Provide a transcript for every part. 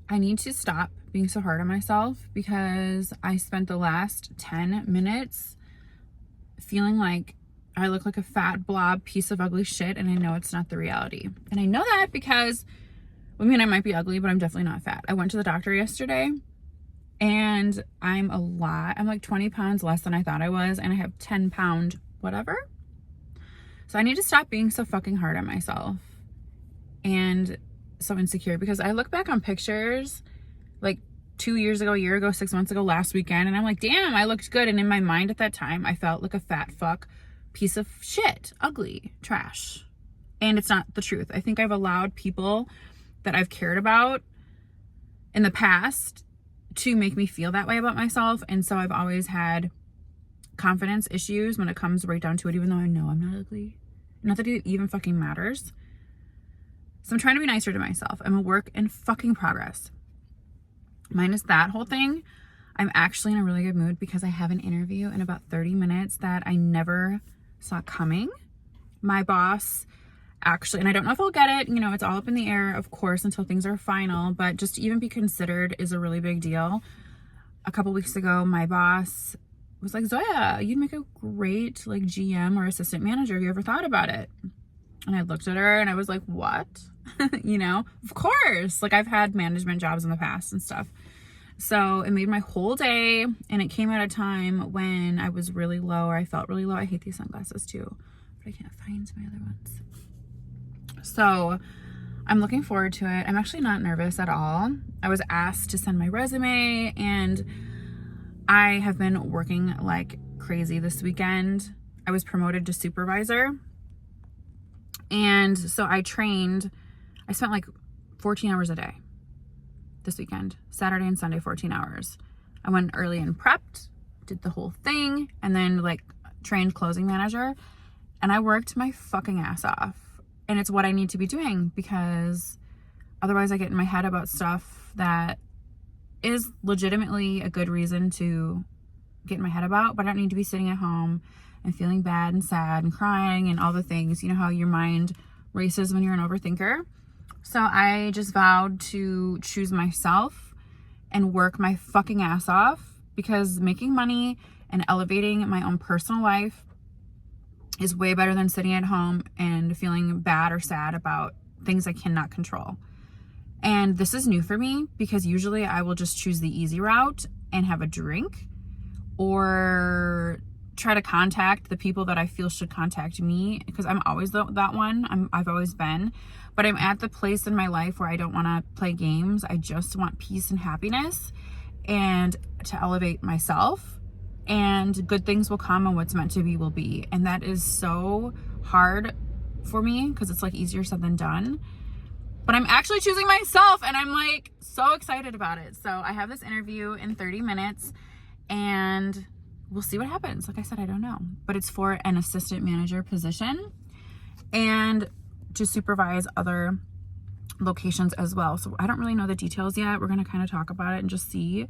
I need to stop being so hard on myself because I spent the last 10 minutes feeling like I look like a fat blob piece of ugly shit, and I know it's not the reality. And I know that because, I mean, I might be ugly, but I'm definitely not fat. I went to the doctor yesterday and I'm like 20 pounds less than I thought I was, and I have 10-pound whatever. So I need to stop being so fucking hard on myself and so insecure, because I look back on pictures like 2 years ago, a year ago, 6 months ago, last weekend, and I'm like, damn, I looked good. And in my mind at that time, I felt like a fat fuck piece of shit, ugly, trash. And it's not the truth. I think I've allowed people that I've cared about in the past to make me feel that way about myself. And so I've always had confidence issues when it comes right down to it, even though I know I'm not ugly. Not that it even fucking matters. So I'm trying to be nicer to myself. I'm a work in fucking progress. Minus that whole thing, I'm actually in a really good mood because I have an interview in about 30 minutes that I never saw coming. My boss actually, and I don't know if I'll get it, it's all up in the air, of course, until things are final, but just to even be considered is a really big deal. A couple weeks ago, my boss was like, Zoya, you'd make a great like GM or assistant manager. Have you ever thought about it? And I looked at her and I was like, what? Of course. Like, I've had management jobs in the past and stuff. So it made my whole day, and it came at a time when I was really low, or I felt really low. I hate these sunglasses too, but I can't find my other ones. So I'm looking forward to it. I'm actually not nervous at all. I was asked to send my resume, and I have been working like crazy this weekend. I was promoted to supervisor. And so I spent like 14 hours a day this weekend, Saturday and Sunday, 14 hours. I went early and prepped, did the whole thing, and then like trained closing manager. And I worked my fucking ass off. And it's what I need to be doing, because otherwise I get in my head about stuff that is legitimately a good reason to get in my head about, but I don't need to be sitting at home and feeling bad and sad and crying and all the things. You know how your mind races when you're an overthinker? So I just vowed to choose myself and work my fucking ass off, because making money and elevating my own personal life is way better than sitting at home and feeling bad or sad about things I cannot control. And this is new for me, because usually I will just choose the easy route and have a drink, or try to contact the people that I feel should contact me, because I'm always that one. I've always been. But I'm at the place in my life where I don't want to play games. I just want peace and happiness, and to elevate myself, and good things will come, and what's meant to be will be. And that is so hard for me, because it's like easier said than done. But I'm actually choosing myself, and I'm like so excited about it. So I have this interview in 30 minutes, and we'll see what happens. Like I said, I don't know, but it's for an assistant manager position and to supervise other locations as well. So I don't really know the details yet. We're going to kind of talk about it and just see,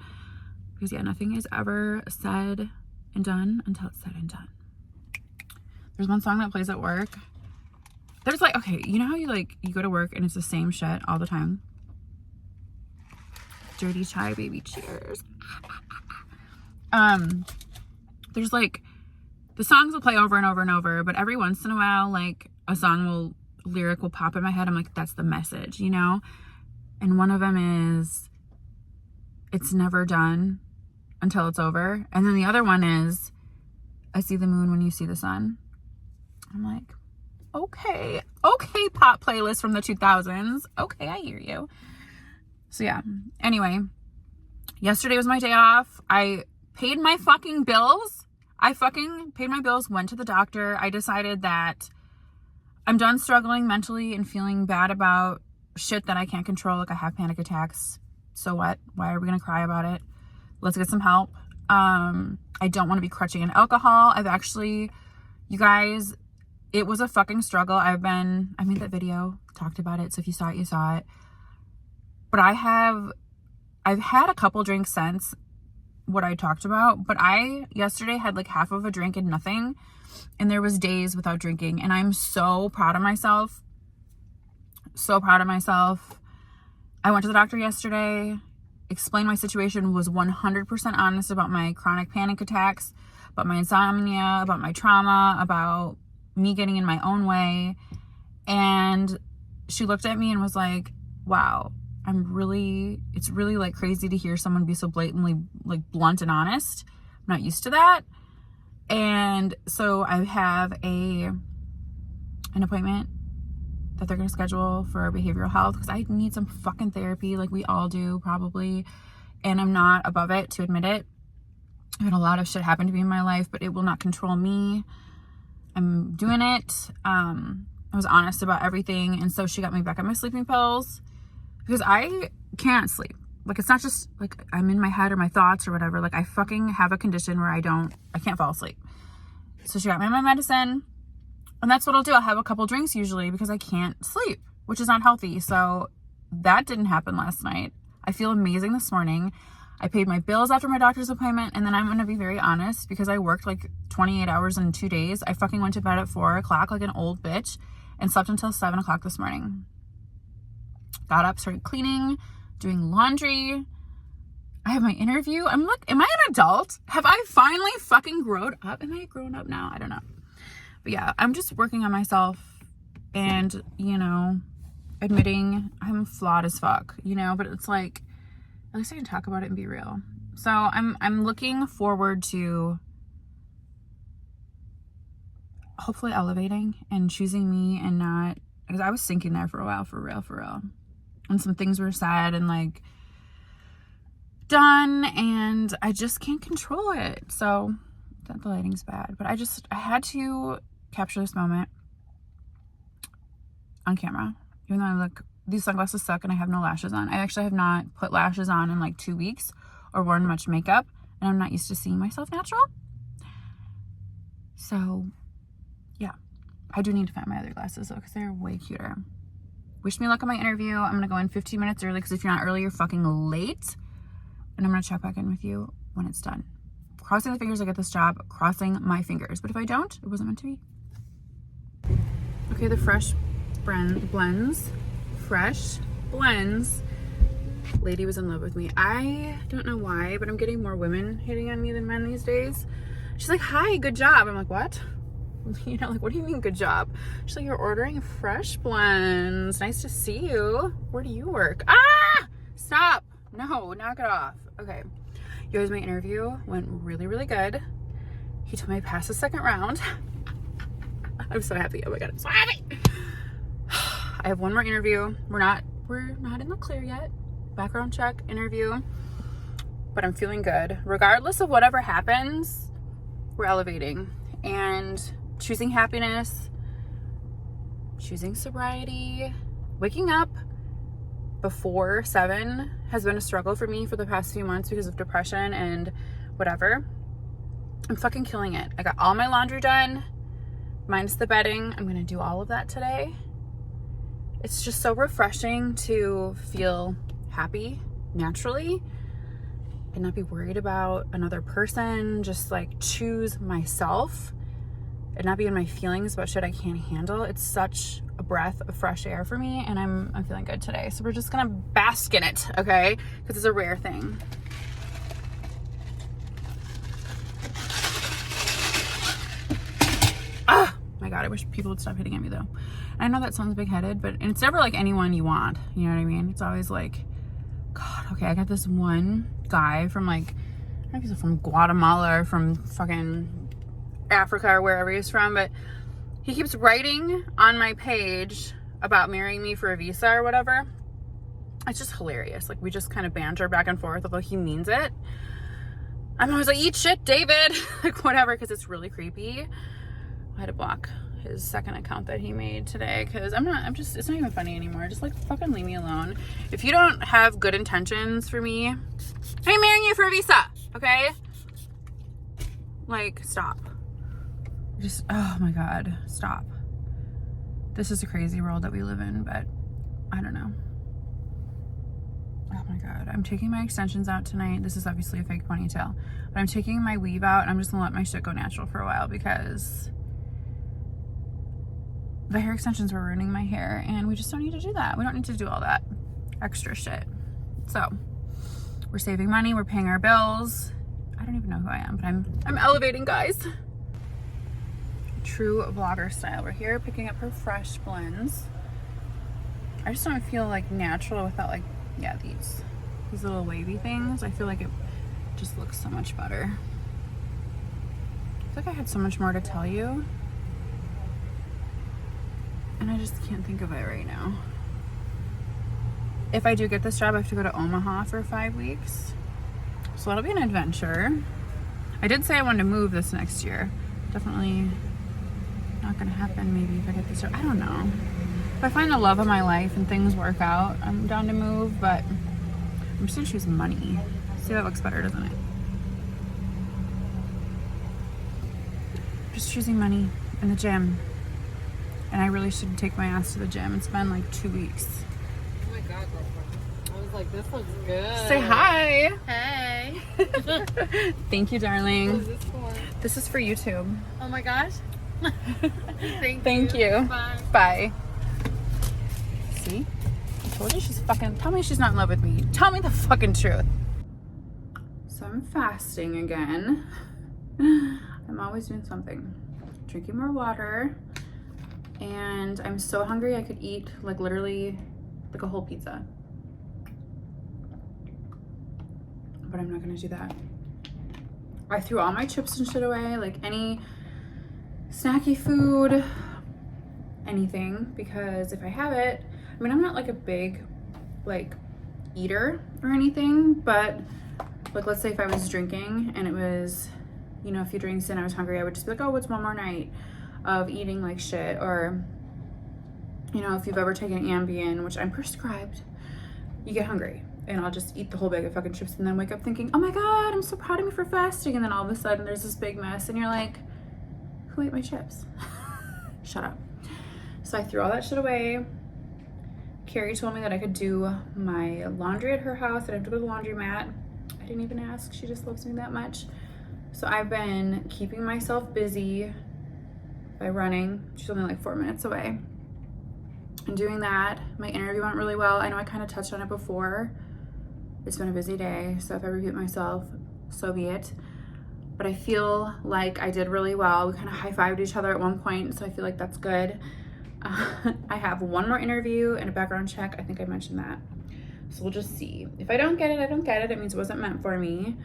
because nothing is ever said and done until it's said and done. There's one song that plays at work. There's like, okay, you know how you go to work and it's the same shit all the time? Dirty chai, baby, cheers. There's like, the songs will play over and over and over, but every once in a while, like a lyric will pop in my head. I'm like, that's the message, And one of them is, it's never done until it's over. And then the other one is, I see the moon when you see the sun. I'm like, okay, pop playlist from the 2000s. Okay, I hear you. So yeah, anyway, yesterday was my day off. I paid my fucking bills. Went to the doctor. I decided that I'm done struggling mentally and feeling bad about shit that I can't control. Like, I have panic attacks. So what? Why are we going to cry about it? Let's get some help. I don't want to be crutching in alcohol. You guys, it was a fucking struggle. I made that video, talked about it. So if you saw it, you saw it. But I've had a couple drinks since what I talked about, but I yesterday had like half of a drink and nothing, and there was days without drinking, and I'm so proud of myself. I went to the doctor yesterday, explained my situation, was 100% honest about my chronic panic attacks, about my insomnia, about my trauma, about me getting in my own way. And she looked at me and was like, wow, it's really like crazy to hear someone be so blatantly like blunt and honest. I'm not used to that. And so I have an appointment that they're going to schedule for behavioral health because I need some fucking therapy, like we all do probably. And I'm not above it to admit it. I've had a lot of shit happen to me in my life, but it will not control me. I'm doing it. I was honest about everything. And so she got me back on my sleeping pills because I can't sleep. Like, it's not just like I'm in my head or my thoughts or whatever. Like, I fucking have a condition where I can't fall asleep. So she got me on my medicine. And that's what I'll do. I'll have a couple drinks usually because I can't sleep, which is not healthy. So that didn't happen last night. I feel amazing this morning. I paid my bills after my doctor's appointment. And then I'm going to be very honest because I worked like 28 hours in 2 days. I fucking went to bed at 4 o'clock like an old bitch and slept until 7 o'clock this morning. Got up, started cleaning, doing laundry. I have my interview. I'm like, am I an adult? Have I finally fucking grown up? Am I grown up now? I don't know. But yeah, I'm just working on myself and, you know, admitting I'm flawed as fuck, you know, but it's like, at least I can talk about it and be real. So I'm looking forward to hopefully elevating and choosing me and not, because I was sinking there for a while, for real. And some things were said and like done and I just can't control it. So the lighting's bad, but I had to capture this moment on camera. Even though these sunglasses suck and I have no lashes on. I actually have not put lashes on in like 2 weeks or worn much makeup and I'm not used to seeing myself natural. So yeah, I do need to find my other glasses though because they're way cuter. Wish me luck on my interview. I'm gonna go in 15 minutes early because if you're not early, you're fucking late. And I'm gonna check back in with you when it's done. Crossing the fingers I get this job, crossing my fingers. But if I don't, it wasn't meant to be. Okay, the Fresh Blends lady was in love with me. I don't know why, but I'm getting more women hitting on me than men these days. She's like, hi, good job. I'm like, what? You know, like, what do you mean good job? She's like, you're ordering Fresh Blends. Nice to see you. Where do you work? Ah! Stop. No, knock it off. Okay. You guys, my interview went really, really good. He told me I passed the second round. I'm so happy. Oh my God, I'm so happy. I have one more interview. We're not in the clear yet. Background check, interview. But I'm feeling good. Regardless of whatever happens, we're elevating. And choosing happiness, choosing sobriety, waking up before 7 has been a struggle for me for the past few months because of depression and whatever. I'm fucking killing it. I got all my laundry done, minus the bedding. I'm gonna do all of that today. It's just so refreshing to feel happy naturally and not be worried about another person, just like choose myself and not be in my feelings about shit I can't handle. It's such a breath of fresh air for me and I'm feeling good today. So we're just gonna bask in it, okay? Because it's a rare thing. Ah, my God, I wish people would stop hitting at me though. I know that sounds big-headed, but it's never like anyone you want, you know what I mean? It's always like, God, okay, I got this one guy from like, I don't know if he's from Guatemala or from fucking Africa or wherever he's from, but he keeps writing on my page about marrying me for a visa or whatever. It's just hilarious. Like, we just kind of banter back and forth, although he means it. I'm always like, eat shit, David. Like, whatever, because it's really creepy. I had to block his second account that he made today because it's not even funny anymore. Just like fucking leave me alone. If you don't have good intentions for me, I'm marrying you for a visa, okay? Like, stop. Just, oh my God, stop. This is a crazy world that we live in, but I don't know. Oh my God, I'm taking my extensions out tonight. This is obviously a fake ponytail, but I'm taking my weave out and I'm just gonna let my shit go natural for a while because the hair extensions were ruining my hair and we just don't need to do that. We don't need to do all that. extra shit. So we're saving money, we're paying our bills. I don't even know who I am, but I'm elevating, guys. True vlogger style. We're here picking up her fresh blends. I just don't feel like natural without like, yeah, these little wavy things. I feel like it just looks so much better. I feel like I had so much more to tell you, and I just can't think of it right now. If I do get this job, I have to go to Omaha for 5 weeks. So that'll be an adventure. I did say I wanted to move this next year. Definitely not gonna happen maybe if I get this job. I don't know. If I find the love of my life and things work out, I'm down to move, but I'm just gonna choose money. See, that looks better, doesn't it? Just choosing money in the gym. And I really should take my ass to the gym. It's been like 2 weeks. Oh my God, girlfriend. I was like, this looks good. Say hi. Hey. Thank you, darling. What is this for? This is for YouTube. Oh my gosh. Thank you. Bye. Bye. See? I told you she's fucking... Tell me she's not in love with me. Tell me the fucking truth. So I'm fasting again. I'm always doing something. Drinking more water. And I'm so hungry I could eat like literally like a whole pizza. But I'm not gonna do that. I threw all my chips and shit away, like any snacky food, anything, because if I have it, I mean, I'm not like a big like eater or anything, but like let's say if I was drinking and it was, you know, a few drinks and I was hungry, I would just be like, oh, what's one more night of eating like shit? Or, you know, if you've ever taken Ambien, which I'm prescribed, you get hungry and I'll just eat the whole bag of fucking chips and then wake up thinking, oh my God, I'm so proud of me for fasting. And then all of a sudden there's this big mess and you're like, who ate my chips? Shut up. So I threw all that shit away. Carrie told me that I could do my laundry at her house. I didn't have to go to the laundromat. I didn't even ask. She just loves me that much. So I've been keeping myself busy by running. She's only like 4 minutes away. And doing that. My interview went really well. I know I kind of touched on it before. It's been a busy day, so if I repeat myself, so be it. But I feel like I did really well. We kind of high-fived each other at one point, so I feel like that's good. I have one more interview and a background check. I think I mentioned that. So we'll just see. If I don't get it, I don't get it. It means it wasn't meant for me.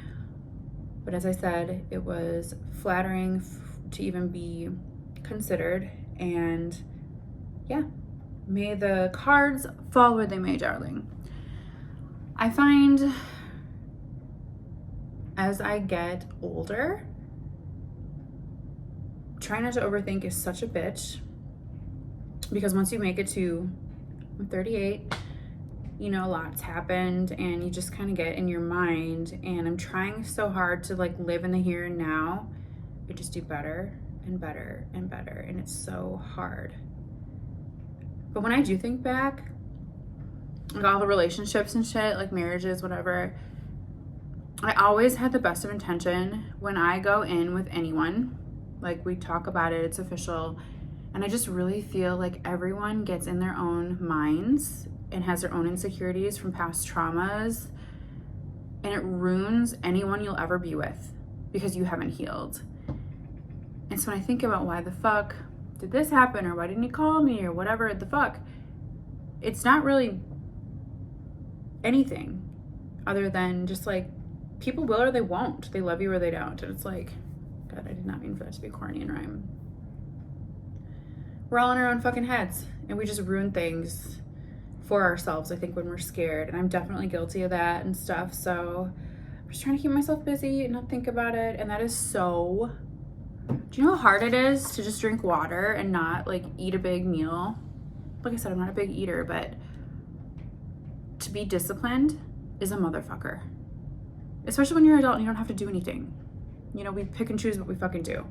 But as I said, it was flattering to even be considered. And yeah, may the cards fall where they may, darling. I find as I get older, trying not to overthink is such a bitch, because once you make it to, I'm 38, you know, a lot's happened and you just kind of get in your mind, and I'm trying so hard to like live in the here and now and just do better and better and better, and it's so hard. But when I do think back, like all the relationships and shit, like marriages, whatever, I always had the best of intention when I go in with anyone. Like we talk about it, it's official. And I just really feel like everyone gets in their own minds and has their own insecurities from past traumas. And it ruins anyone you'll ever be with because you haven't healed. And so when I think about why the fuck did this happen, or why didn't he call me, or whatever the fuck, it's not really anything other than just like people will or they won't. They love you or they don't. And it's like, God, I did not mean for that to be corny and rhyme. We're all in our own fucking heads and we just ruin things for ourselves, I think, when we're scared. And I'm definitely guilty of that and stuff. So I'm just trying to keep myself busy and not think about it. And that is so, do you know how hard it is to just drink water and not like eat a big meal? Like I said, I'm not a big eater, but to be disciplined is a motherfucker. Especially when you're an adult and you don't have to do anything. You know, we pick and choose what we fucking do.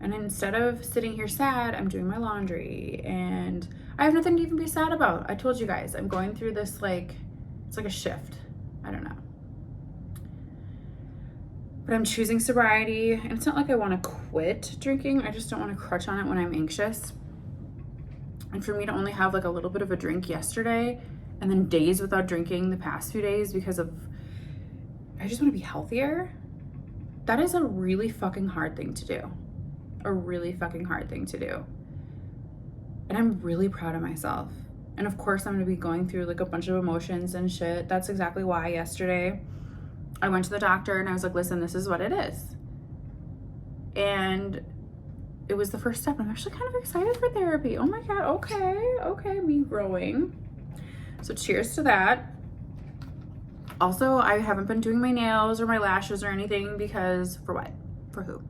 And instead of sitting here sad, I'm doing my laundry and I have nothing to even be sad about. I told you guys, I'm going through this like, it's like a shift. I don't know. But I'm choosing sobriety, and it's not like I want to quit drinking. I just don't want to crutch on it when I'm anxious. And for me to only have like a little bit of a drink yesterday and then days without drinking the past few days because of, I just want to be healthier. That is a really fucking hard thing to do. A really fucking hard thing to do. And I'm really proud of myself. And of course I'm going to be going through like a bunch of emotions and shit. That's exactly why yesterday I went to the doctor and I was like, listen, this is what it is. And it was the first step. I'm actually kind of excited for therapy. Oh my God. Okay. Me growing. So cheers to that. Also, I haven't been doing my nails or my lashes or anything because for what? For who?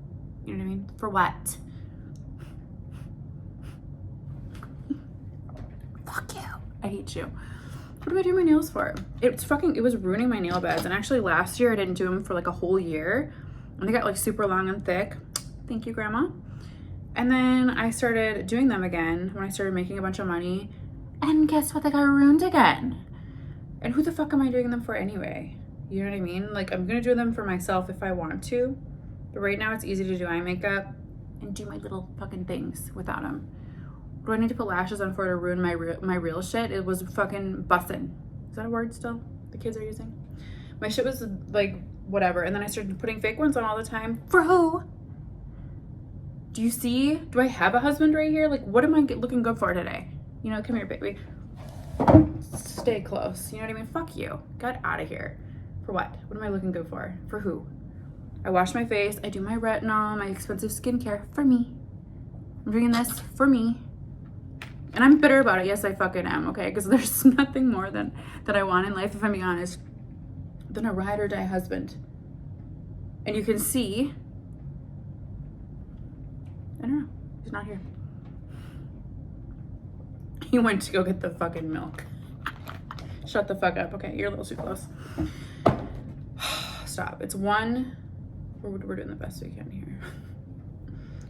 You know what I mean? For what? Fuck you. I hate you. What do I do my nails for? It was ruining my nail beds. And actually last year I didn't do them for like a whole year. And they got like super long and thick. Thank you, Grandma. And then I started doing them again when I started making a bunch of money. And guess what? They got ruined again. And who the fuck am I doing them for anyway? You know what I mean? Like, I'm gonna do them for myself if I want to. But right now it's easy to do eye makeup and do my little fucking things without them. What do I need to put lashes on for to ruin my real shit? It was fucking bussin'. Is that a word still the kids are using? My shit was like, whatever. And then I started putting fake ones on all the time. For who? Do you see? Do I have a husband right here? Like, what am I looking good for today? You know, come here, baby. Stay close. You know what I mean? Fuck you. Get out of here. For what? What am I looking good for? For who? I wash my face. I do my retinol, my expensive skincare for me. I'm doing this for me. And I'm bitter about it. Yes, I fucking am, okay? Because there's nothing more that I want in life, if I'm being honest, than a ride or die husband. And you can see, I don't know, he's not here. He went to go get the fucking milk. Shut the fuck up. Okay, you're a little too close. Stop. It's one. We're doing the best we can here.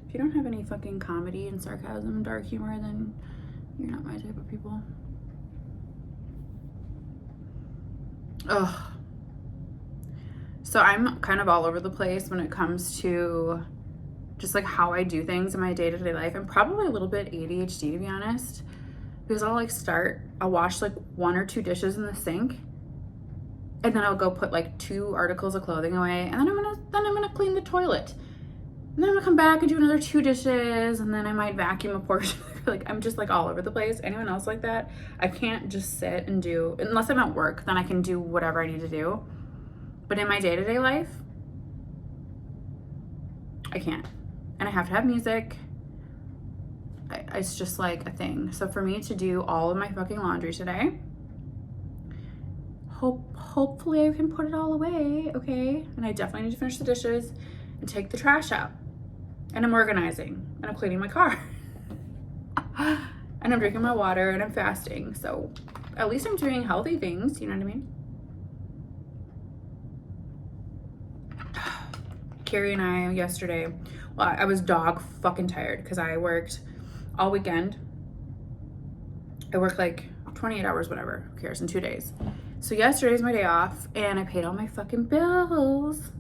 If you don't have any fucking comedy and sarcasm and dark humor, then you're not my type of people. Ugh. So I'm kind of all over the place when it comes to just like how I do things in my day-to-day life. I'm probably a little bit ADHD, to be honest. Because I'll wash like 1 or 2 dishes in the sink, and then I'll go put like 2 articles of clothing away, and then I'm gonna clean the toilet, and then I'm gonna come back and do another 2 dishes, and then I might vacuum a portion. Like, I'm just like all over the place. Anyone else like that? I can't just sit and do, unless I'm at work, then I can do whatever I need to do. But in my day-to-day life, I can't. And I have to have music. It's just like a thing. So for me to do all of my fucking laundry today, hopefully I can put it all away, okay? And I definitely need to finish the dishes and take the trash out. And I'm organizing and I'm cleaning my car. And I'm drinking my water and I'm fasting. So at least I'm doing healthy things, you know what I mean? Carrie and I yesterday, well, I was dog fucking tired because I worked all weekend. I worked like 28 hours, whatever, who cares, in 2 days. So yesterday's my day off and I paid all my fucking bills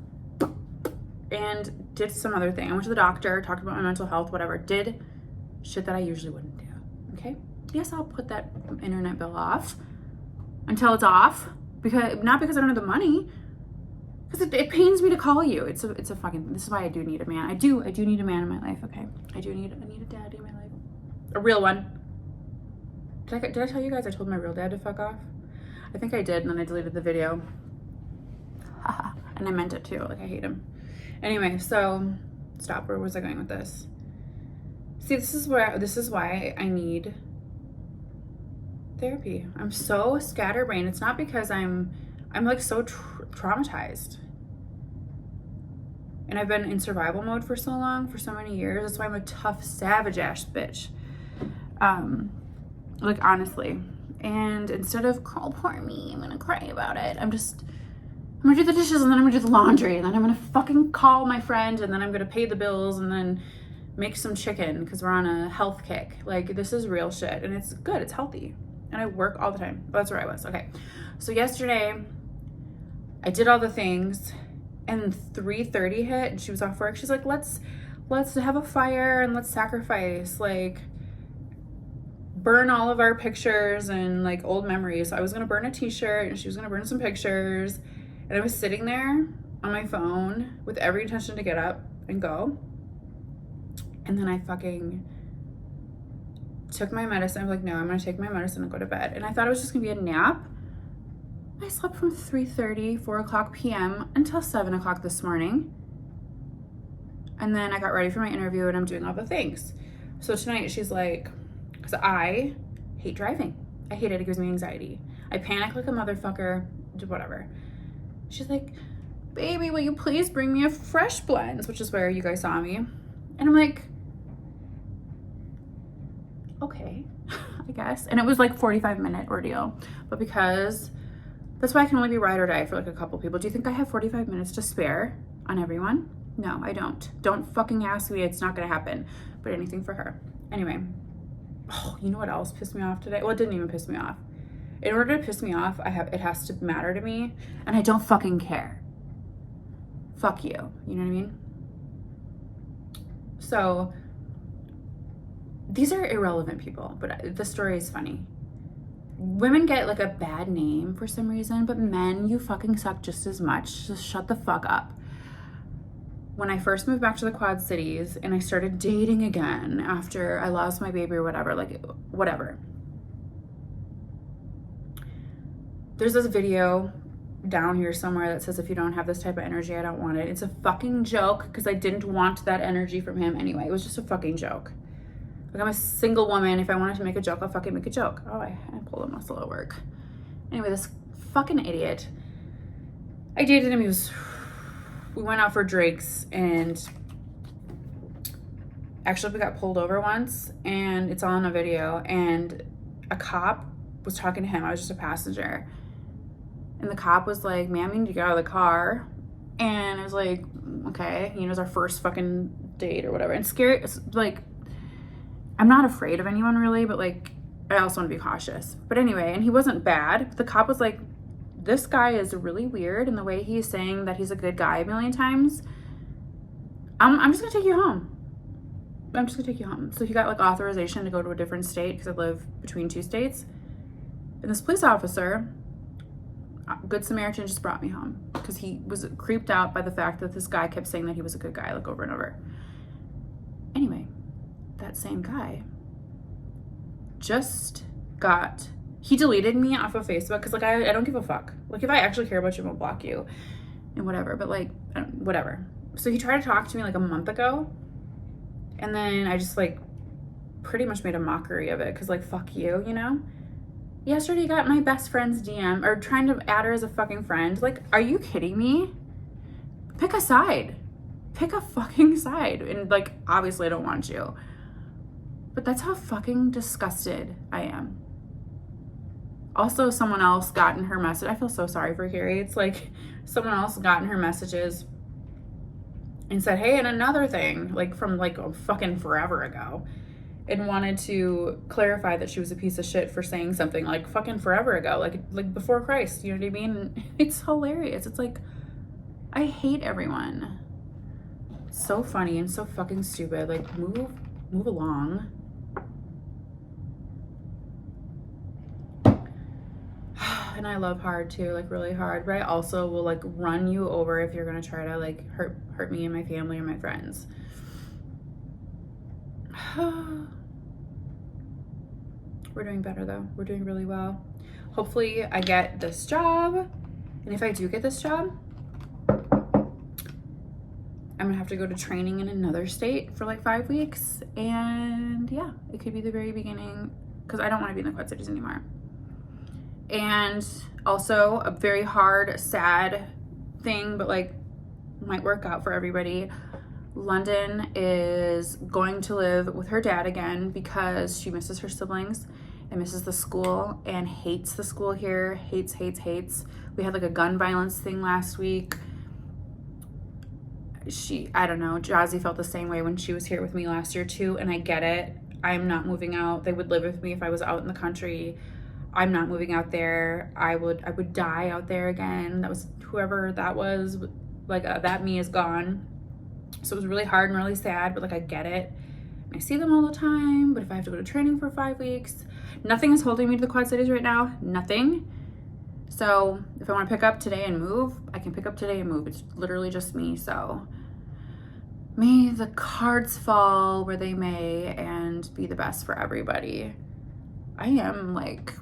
and did some other thing. I went to the doctor, talked about my mental health, whatever, did shit that I usually wouldn't do, okay? Yes, I'll put that internet bill off until it's off, not because I don't have the money, because it pains me to call you. It's a fucking, this is why I do need a man. I do need a man in my life, okay? I need a daddy in my life. A real one. Did I tell you guys I told my real dad to fuck off? I think I did, and then I deleted the video. And I meant it too, like I hate him. Anyway, so stop, where was I going with this? See, this is why I need therapy. I'm so scatterbrained. It's not because I'm like so traumatized. And I've been in survival mode for so long, for so many years. That's why I'm a tough, savage ass bitch. Like honestly. And instead of call poor me, I'm gonna cry about it. I'm gonna do the dishes and then I'm gonna do the laundry and then I'm gonna fucking call my friend and then I'm gonna pay the bills and then make some chicken because we're on a health kick. Like, this is real shit and it's good, it's healthy. And I work all the time. That's where I was. Okay. So yesterday I did all the things and 3:30 hit and she was off work. She's like, let's have a fire and let's sacrifice like burn all of our pictures and like old memories. So I was gonna burn a t-shirt and she was gonna burn some pictures. And I was sitting there on my phone with every intention to get up and go. And then I fucking took my medicine. I'm like, no, I'm gonna take my medicine and go to bed. And I thought it was just gonna be a nap. I slept from 3:30, 4 o'clock p.m. until 7 o'clock this morning. And then I got ready for my interview and I'm doing all the things. So tonight she's like, because I hate driving. I hate it. It gives me anxiety. I panic like a motherfucker, whatever. She's like, baby, will you please bring me a Fresh Blends, which is where you guys saw me. And I'm like, okay, I guess. And it was like 45-minute ordeal. But because that's why I can only be ride or die for like a couple people. Do you think I have 45 minutes to spare on everyone? No, I don't. Don't fucking ask me. It's not gonna happen. But anything for her. Anyway, oh, you know what else pissed me off today? Well, it didn't even piss me off. In order to piss me off, it has to matter to me, and I don't fucking care. Fuck you. You know what I mean? So these are irrelevant people, but the story is funny. Women get like a bad name for some reason, but men, you fucking suck just as much. Just shut the fuck up. When I first moved back to the Quad Cities and I started dating again after I lost my baby or whatever, like whatever. There's this video down here somewhere that says, if you don't have this type of energy, I don't want it. It's a fucking joke because I didn't want that energy from him anyway. It was just a fucking joke. Like, I'm a single woman. If I wanted to make a joke, I'll fucking make a joke. Oh, I pulled a muscle at work. Anyway, this fucking idiot. I dated him. We went out for drinks and actually we got pulled over once and it's all on a video and a cop was talking to him. I was just a passenger. And the cop was like, ma'am, you need to get out of the car. And I was like, okay, you know, it was our first fucking date or whatever. And scary, like, I'm not afraid of anyone really, but like, I also want to be cautious. But anyway, and he wasn't bad. The cop was like, this guy is really weird in the way he's saying that he's a good guy a million times. I'm just gonna take you home. I'm just gonna take you home. So he got like authorization to go to a different state because I live between 2 states. And this police officer, Good Samaritan, just brought me home because he was creeped out by the fact that this guy kept saying that he was a good guy like over and over. Anyway, that same guy just he deleted me off of Facebook because like I don't give a fuck. Like if I actually care about you, I'm gonna block you and whatever, but like whatever. So he tried to talk to me like a month ago and then I just like pretty much made a mockery of it because like fuck you, you know? Yesterday got my best friend's DM or trying to add her as a fucking friend. Like, are you kidding me? Pick a side. Pick a fucking side. And like, obviously I don't want you. But that's how fucking disgusted I am. Also, someone else got in her message. I feel so sorry for Carrie. It's like someone else got in her messages and said, hey, and another thing, like from like fucking forever ago. And wanted to clarify that she was a piece of shit for saying something like fucking forever ago, like before Christ, you know what I mean? It's hilarious. It's like, I hate everyone. It's so funny and so fucking stupid. Like move along. And I love hard too, like really hard, but I also will like run you over if you're gonna try to like hurt me and my family or my friends. We're doing better though. We're doing really well. Hopefully I get this job. And if I do get this job, I'm gonna have to go to training in another state for like 5 weeks. And yeah, it could be the very beginning because I don't want to be in the Quad Cities anymore. And also a very hard, sad thing, but like might work out for everybody. London is going to live with her dad again because she misses her siblings and misses the school and hates the school here. Hates. We had like a gun violence thing last week. I don't know, Jazzy felt the same way when she was here with me last year too, and I get it. I'm not moving out. They would live with me if I was out in the country. I'm not moving out there. I would die out there again. That was whoever that was, like that me is gone. So it was really hard and really sad, but like I get it. I see them all the time, but if I have to go to training for 5 weeks, nothing is holding me to the Quad Cities right now. Nothing. So if I want to pick up today and move, I can pick up today and move. It's literally just me. So may the cards fall where they may and be the best for everybody. I am like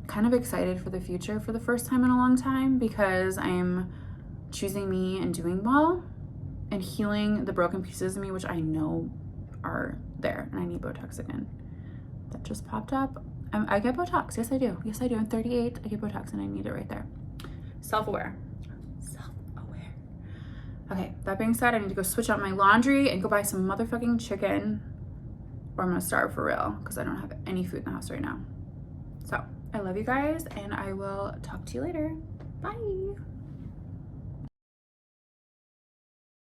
kind of excited for the future for the first time in a long time because I'm choosing me and doing well and healing the broken pieces of me, which I know are there, and I need Botox again. That just popped up. I get Botox. Yes, I do. Yes, I do. I'm 38. I get Botox and I need it right there. Self-aware. Self-aware. Okay, that being said, I need to go switch out my laundry and go buy some motherfucking chicken or I'm gonna starve for real because I don't have any food in the house right now. So I love you guys and I will talk to you later. Bye.